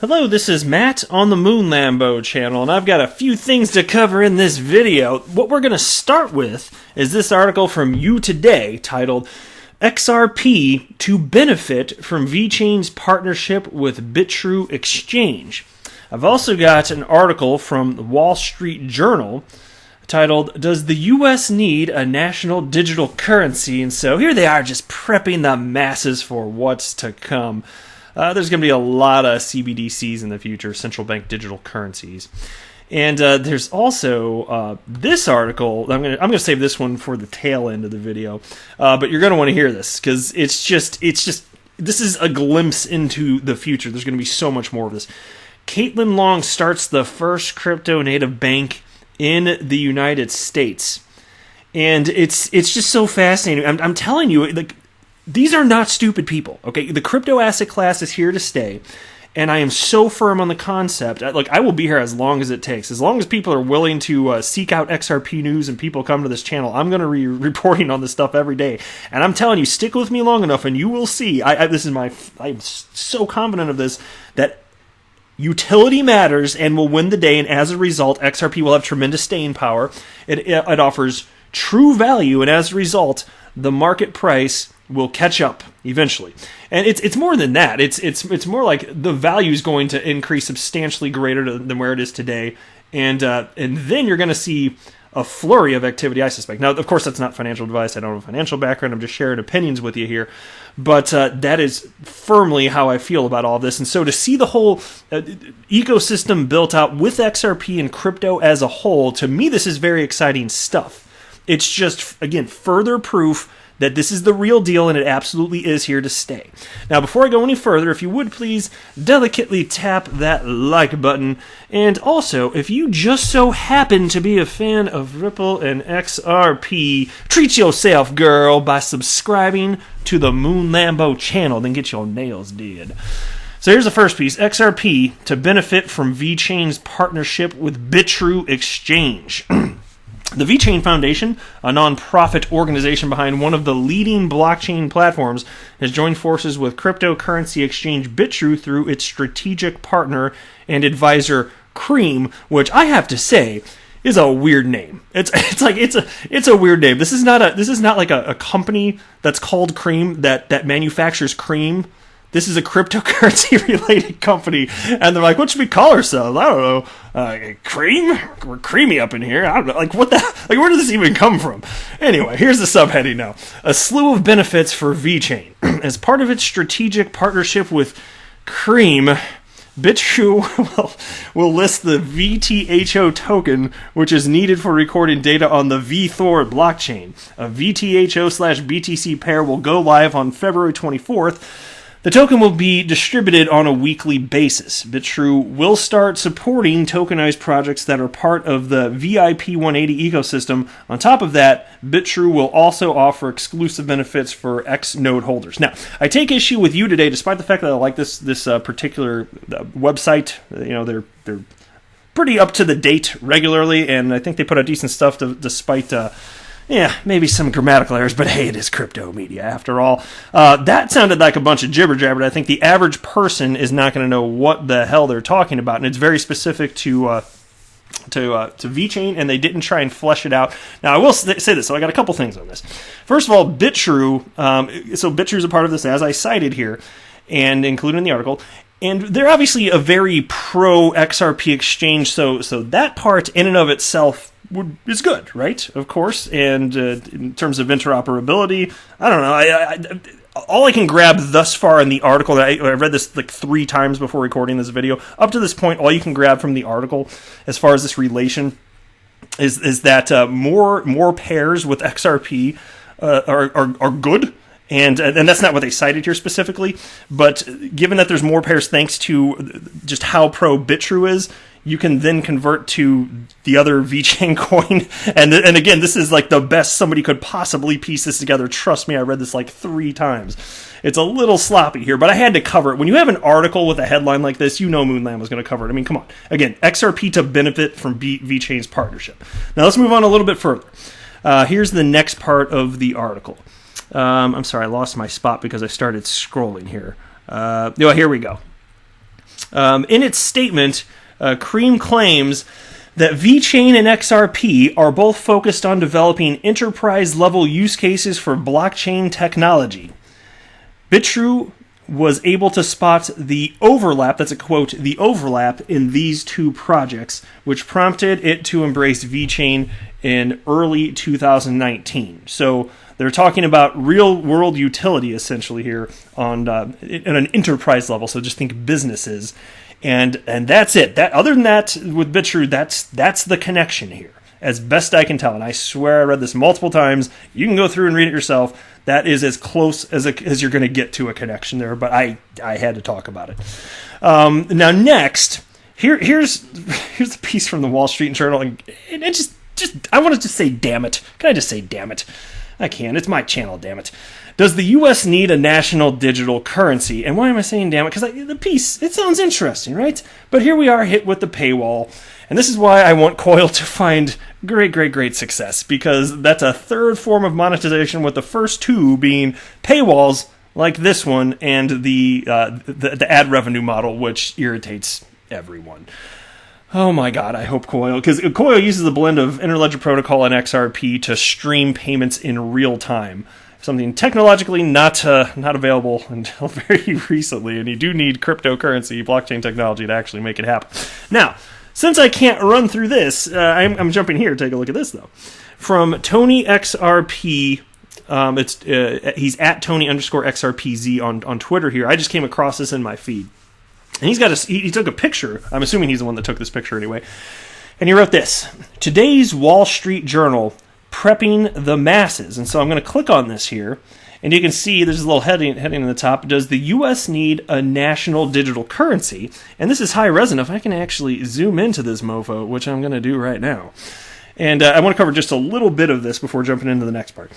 Hello, this is Matt on the Moon Lambo channel, and I've got a few things to cover in this video. What we're going to start with is this article from You Today titled XRP to Benefit from VeChain's Partnership with Bitrue Exchange. I've also got an article from the Wall Street Journal titled, Does the U.S. Need a National Digital Currency? And so here they are just prepping the masses for what's to come. There's going to be a lot of CBDCs in the future, central bank digital currencies. And there's also this article. I'm going to save this one for the tail end of the video. But you're going to want to hear this because it's just this is a glimpse into the future. There's going to be so much more of this. Caitlin Long starts the first crypto native bank in the United States. And it's just so fascinating. I'm telling you, like, these are not stupid people, okay? The crypto asset class is here to stay, and I am so firm on the concept. I will be here as long as it takes. As long as people are willing to seek out XRP news and people come to this channel, I'm going to be reporting on this stuff every day. And I'm telling you, stick with me long enough, and you will see. I'm so confident of this, that utility matters and will win the day, and as a result, XRP will have tremendous staying power. It offers true value, and as a result, the market price will catch up eventually. And it's more than that. It's more like the value is going to increase substantially greater than where it is today, and then you're going to see a flurry of activity, I suspect. Now, of course, that's not financial advice. I don't have a financial background. I'm just sharing opinions with you here. But that is firmly how I feel about all this. And so to see the whole ecosystem built out with XRP and crypto as a whole, to me, this is very exciting stuff. It's just, again, further proof that this is the real deal, and it absolutely is here to stay. Now, before I go any further, if you would please delicately tap that like button. And also, if you just so happen to be a fan of Ripple and XRP, treat yourself, girl, by subscribing to the Moon Lambo channel. Then get your nails did. So here's the first piece. XRP to benefit from VeChain's partnership with Bitrue Exchange. The VeChain Foundation, a non-profit organization behind one of the leading blockchain platforms, has joined forces with cryptocurrency exchange Bitrue through its strategic partner and advisor Cream, which I have to say is a weird name. It's a weird name. This is not like a company that's called Cream that manufactures cream. This is a cryptocurrency-related company, and they're like, what should we call ourselves? I don't know. Cream? We're creamy up in here. I don't know. Like, what the... Like, where does this even come from? Anyway, here's the subheading now. A slew of benefits for VeChain. As part of its strategic partnership with Cream, Bitrue will list the VTHO token, which is needed for recording data on the VThor blockchain. A VTHO/BTC pair will go live on February 24th. The token will be distributed on a weekly basis. Bitrue will start supporting tokenized projects that are part of the VIP 180 ecosystem. On top of that, Bitrue will also offer exclusive benefits for X node holders. Now, I take issue with You Today, despite the fact that I like this particular website. You know, they're pretty up to the date regularly, and I think they put out decent stuff despite maybe some grammatical errors, but hey, it is crypto media after all. That sounded like a bunch of jibber jabber. I think the average person is not going to know what the hell they're talking about, and it's very specific to VeChain, and they didn't try and flesh it out. Now, I will say this, so I got a couple things on this. First of all, Bitrue, so Bitrue's a part of this, as I cited here, and included in the article, and they're obviously a very pro-XRP exchange, so that part in and of itself is good, right? Of course. And in terms of interoperability, I don't know. All I can grab thus far in the article, I read this like 3 times before recording this video. Up to this point, all you can grab from the article as far as this relation is that more pairs with XRP are good. And that's not what they cited here specifically. But given that there's more pairs thanks to just how pro Bitrue is, you can then convert to the other VeChain coin. And again, this is like the best somebody could possibly piece this together. Trust me, I read this like 3 times. It's a little sloppy here, but I had to cover it. When you have an article with a headline like this, you know Moonland was going to cover it. I mean, come on. Again, XRP to benefit from VeChain's partnership. Now let's move on a little bit further. Here's the next part of the article. I'm sorry, I lost my spot because I started scrolling here. Here we go. In its statement, Cream claims that VeChain and XRP are both focused on developing enterprise-level use cases for blockchain technology. Bitrue was able to spot the overlap, that's a quote, the overlap in these two projects, which prompted it to embrace VeChain in early 2019. So they're talking about real-world utility, essentially, here on an enterprise level, so just think businesses. And that's it. Other than that, with Bitrue, that's the connection here, as best I can tell. And I swear I read this multiple times. You can go through and read it yourself. That is as close as you're going to get to a connection there. But I had to talk about it. Now next, here's the piece from the Wall Street Journal, and just I want to just say damn it. Can I just say damn it? I can. It's my channel. Damn it. Does the U.S. need a national digital currency? And why am I saying damn it? Because the piece, it sounds interesting, right? But here we are hit with the paywall. And this is why I want Coil to find great success. Because that's a third form of monetization, with the first two being paywalls like this one and the ad revenue model, which irritates everyone. Oh my God, I hope Coil, because Coil uses a blend of Interledger Protocol and XRP to stream payments in real time. Something technologically not available until very recently, and you do need cryptocurrency, blockchain technology to actually make it happen. Now, since I can't run through this, I'm jumping here. Take a look at this, though. From Tony XRP, he's at Tony_XRPZ on Twitter here. I just came across this in my feed. And he took a picture. I'm assuming he's the one that took this picture anyway. And he wrote this: Today's Wall Street Journal, prepping the masses. And so I'm going to click on this here, and you can see there's a little heading in the top. Does the U.S. need a national digital currency? And this is high res enough. I can actually zoom into this mofo, which I'm going to do right now. And I want to cover just a little bit of this before jumping into the next part.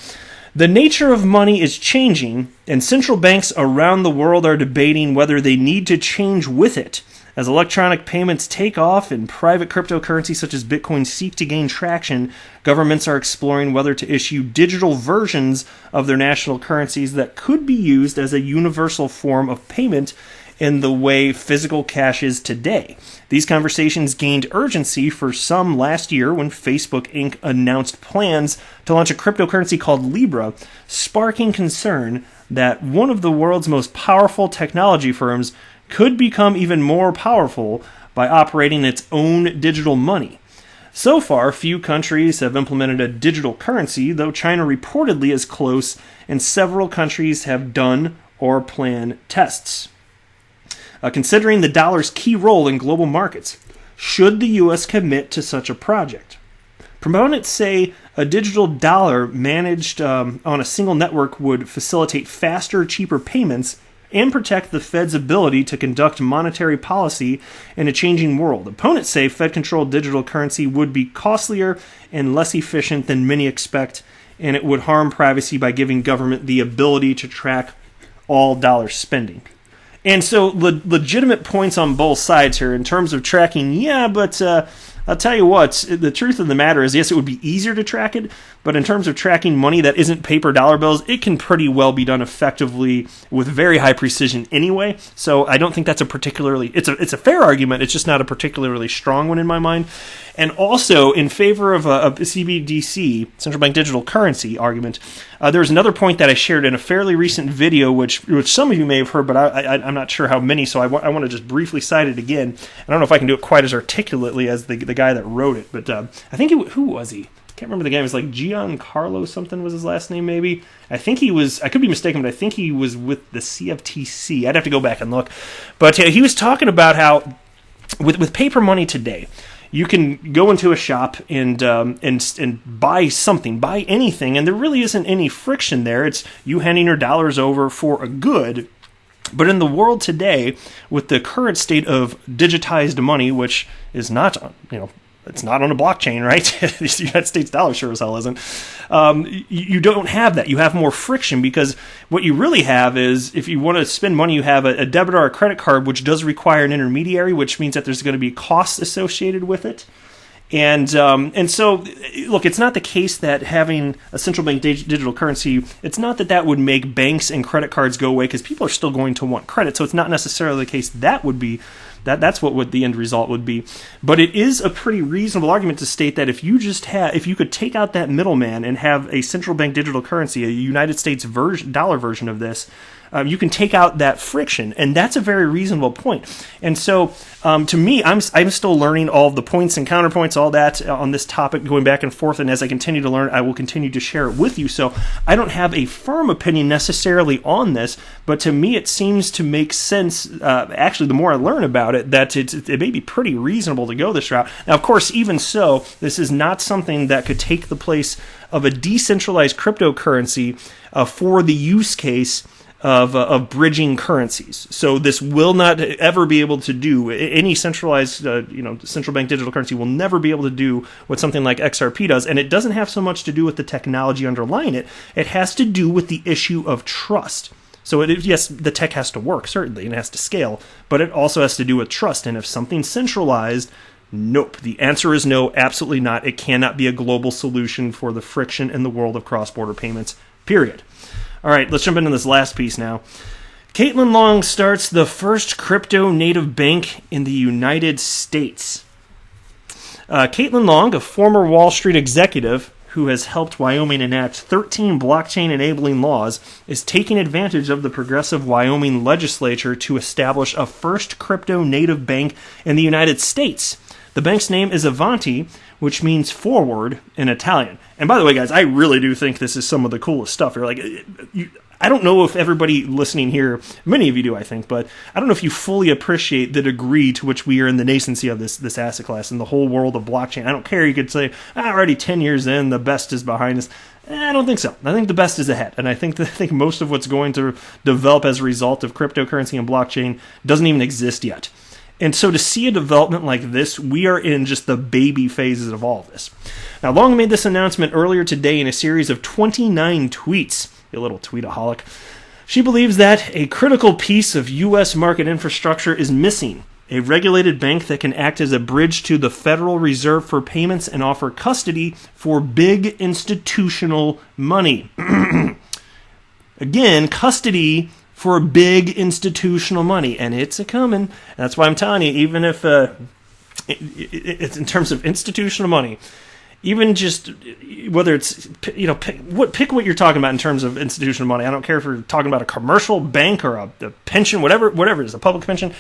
The nature of money is changing, and central banks around the world are debating whether they need to change with it. As electronic payments take off and private cryptocurrencies such as Bitcoin seek to gain traction, governments are exploring whether to issue digital versions of their national currencies that could be used as a universal form of payment in the way physical cash is today. These conversations gained urgency for some last year when Facebook Inc. announced plans to launch a cryptocurrency called Libra, sparking concern that one of the world's most powerful technology firms could become even more powerful by operating its own digital money. So far, few countries have implemented a digital currency, though China reportedly is close, and several countries have done or plan tests. Considering the dollar's key role in global markets, should the U.S. commit to such a project? Proponents say a digital dollar managed on a single network would facilitate faster, cheaper payments and protect the Fed's ability to conduct monetary policy in a changing world. Opponents say Fed-controlled digital currency would be costlier and less efficient than many expect, and it would harm privacy by giving government the ability to track all dollar spending. And so legitimate points on both sides here in terms of tracking. Yeah, but I'll tell you what, the truth of the matter is, yes, it would be easier to track it, but in terms of tracking money that isn't paper dollar bills, it can pretty well be done effectively with very high precision anyway. So I don't think that's a particularly, it's a fair argument, it's just not a particularly strong one in my mind. And also, in favor of a CBDC, central bank digital currency argument, there's another point that I shared in a fairly recent video, which some of you may have heard, but I'm not sure how many, so I want to just briefly cite it again. I don't know if I can do it quite as articulately as the guy that wrote it, but I think who was he? I can't remember the guy. It was like Giancarlo something was his last name, maybe. I think he was, I could be mistaken, but I think he was with the CFTC. I'd have to go back and look. But he was talking about how with paper money today, you can go into a shop and buy something, buy anything, and there really isn't any friction there. It's you handing your dollars over for a good. But in the world today, with the current state of digitized money, which is not, it's not on a blockchain, right? The United States dollar sure as hell isn't. You don't have that. You have more friction because what you really have is, if you want to spend money, you have a debit or a credit card, which does require an intermediary, which means that there's going to be costs associated with it. And so, look, it's not the case that having a central bank digital currency, it's not that would make banks and credit cards go away, because people are still going to want credit. So it's not necessarily the case that would be That's what the end result would be. But it is a pretty reasonable argument to state that if you could take out that middleman and have a central bank digital currency, a United States dollar version of this, you can take out that friction, and that's a very reasonable point. And so, to me, I'm still learning all of the points and counterpoints, all that on this topic, going back and forth. And as I continue to learn, I will continue to share it with you. So I don't have a firm opinion necessarily on this, but to me, it seems to make sense. Actually, the more I learn about it, that it may be pretty reasonable to go this route. Now, of course, even so, this is not something that could take the place of a decentralized cryptocurrency for the use case of bridging currencies. So this will not ever be able to do any centralized, central bank digital currency will never be able to do what something like XRP does. And it doesn't have so much to do with the technology underlying it. It has to do with the issue of trust. So yes, the tech has to work, certainly, and it has to scale, but it also has to do with trust. And if something's centralized, nope. The answer is no, absolutely not. It cannot be a global solution for the friction in the world of cross-border payments, period. All right, let's jump into this last piece now. Caitlin Long starts the first crypto-native bank in the United States. Caitlin Long, a former Wall Street executive who has helped Wyoming enact 13 blockchain-enabling laws, is taking advantage of the progressive Wyoming legislature to establish a first crypto-native bank in the United States. The bank's name is Avanti, which means forward in Italian. And by the way, guys, I really do think this is some of the coolest stuff here. I don't know if everybody listening here, many of you do, I think, but I don't know if you fully appreciate the degree to which we are in the nascency of this asset class and the whole world of blockchain. I don't care. You could say, already 10 years in, the best is behind us. I don't think so. I think the best is ahead. And I think most of what's going to develop as a result of cryptocurrency and blockchain doesn't even exist yet. And so to see a development like this, we are in just the baby phases of all of this. Now, Long made this announcement earlier today in a series of 29 tweets. A little tweetaholic. She believes that a critical piece of U.S. market infrastructure is missing. A regulated bank that can act as a bridge to the Federal Reserve for payments and offer custody for big institutional money. Again, custody for big institutional money, and it's a-coming. That's why I'm telling you, even if it's in terms of institutional money, even just whether it's, pick what you're talking about in terms of institutional money. I don't care if you're talking about a commercial bank or a pension, whatever it is, a public pension.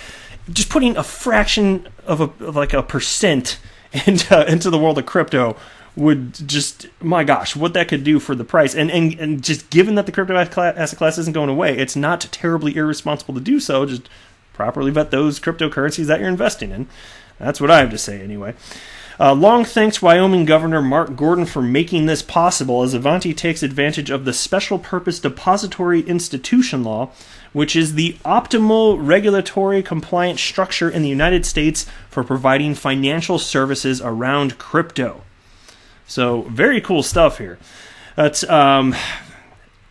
Just putting a fraction of a percent into the world of crypto would just, my gosh, what that could do for the price. And just given that the crypto asset class isn't going away, it's not terribly irresponsible to do so. Just properly vet those cryptocurrencies that you're investing in. That's what I have to say anyway. Long thanks Wyoming Governor Mark Gordon for making this possible, as Avanti takes advantage of the Special Purpose Depository Institution Law, which is the optimal regulatory compliant structure in the United States for providing financial services around crypto. So, very cool stuff here. That's, I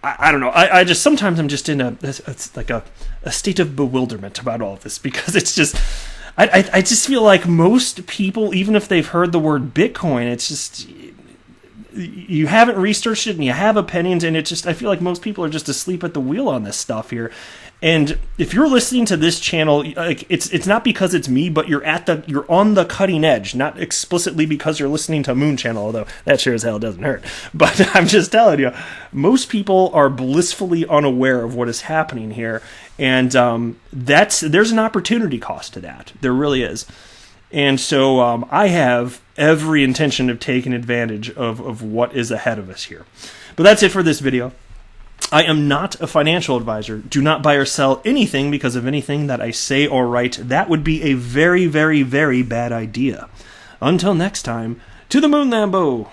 don't know. I just, sometimes I'm just in a state of bewilderment about all of this, because it's just, I just feel like most people, even if they've heard the word Bitcoin, it's just, you haven't researched it and you have opinions, and it just, I feel like most people are just asleep at the wheel on this stuff here. And if you're listening to this channel, like it's not because it's me, but you're on the cutting edge, not explicitly because you're listening to Moon Channel, although that sure as hell doesn't hurt. But I'm just telling you, most people are blissfully unaware of what is happening here, and there's an opportunity cost to that. There really is. And so I have every intention of taking advantage of what is ahead of us here. But that's it for this video. I am not a financial advisor. Do not buy or sell anything because of anything that I say or write. That would be a very, very, very bad idea. Until next time, to the moon, Lambo!